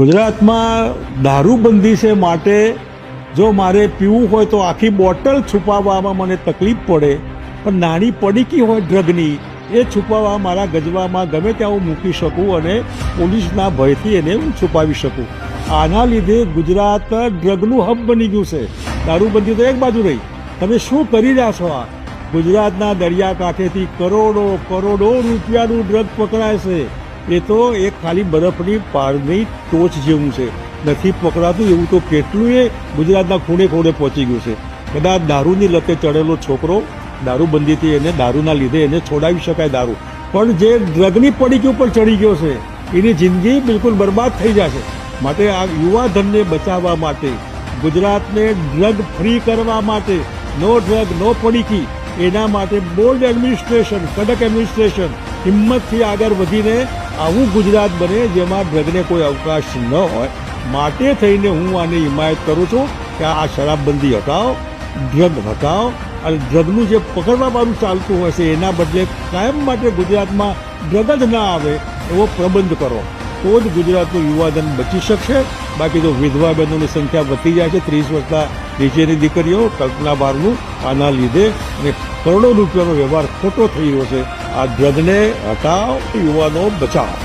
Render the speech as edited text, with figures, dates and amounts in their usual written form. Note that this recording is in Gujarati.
ગુજરાતમાં દારૂબંધી છે માટે જો મારે પીવું હોય તો આખી બોટલ છુપાવવામાં મને તકલીફ પડે, પણ નાની પડીકી હોય ડ્રગની એ છુપાવવા મારા ગજવામાં ગમે ત્યાં હું મૂકી શકું અને પોલીસના ભયથી એને હું છુપાવી શકું. આના લીધે ગુજરાત ડ્રગનું હબ બની ગયું છે. દારૂબંધી તો એક બાજુ રહી, તમે શું કરી રહ્યા છો? આ ગુજરાતના દરિયાકાંઠેથી કરોડો કરોડો રૂપિયાનું ડ્રગ પકડાય છે. એ તો એક ખાલી બરફની પારની ટોચ જેવું છે, નથી પકડાતું એવું તો કેટલું એ ગુજરાતના ખૂણે ખૂણે પહોંચી ગયું છે. કદાચ દારૂની લતે ચડેલો છોકરો દારૂબંધીથી એને દારૂના લીધે એને છોડાવી શકાય દારૂ, પણ જે ડ્રગની પડીકી ઉપર ચડી ગયો છે એની જિંદગી બિલકુલ બરબાદ થઈ જશે. માટે આ યુવાધનને બચાવવા માટે, ગુજરાતને ડ્રગ ફ્રી કરવા માટે, નો ડ્રગ નો પડીકી, એના માટે બોલ્ડ એડમિનિસ્ટ્રેશન, કડક એડમિનિસ્ટ્રેશન હિંમતથી આગળ વધીને આવું ગુજરાત બને જેમાં ડ્રગને કોઈ અવકાશ ન હોય. માટે થઈને હું આને હિમાયત કરું છું કે આ શરાબબંધી હટાવો, ડ્રગ હટાવો અને ડ્રગનું જે પકડવાવાળું ચાલતું હોય છે એના બદલે કાયમ માટે ગુજરાતમાં ડ્રગ જ ના આવે એવો પ્રબંધ કરો, તો જ ગુજરાતનું યુવાધન બચી શકશે. બાકી તો વિધવા બહેનોની સંખ્યા વધતી જાય છે, 30 વર્ષના નીચેની દીકરીઓ કલ્પના બહારનું આના લીધે અને કરોડો રૂપિયાનો વ્યવહાર ખોટો થઈ રહ્યો છે. આ ડ્રગને હટાવો, યુવાનો બચાવો.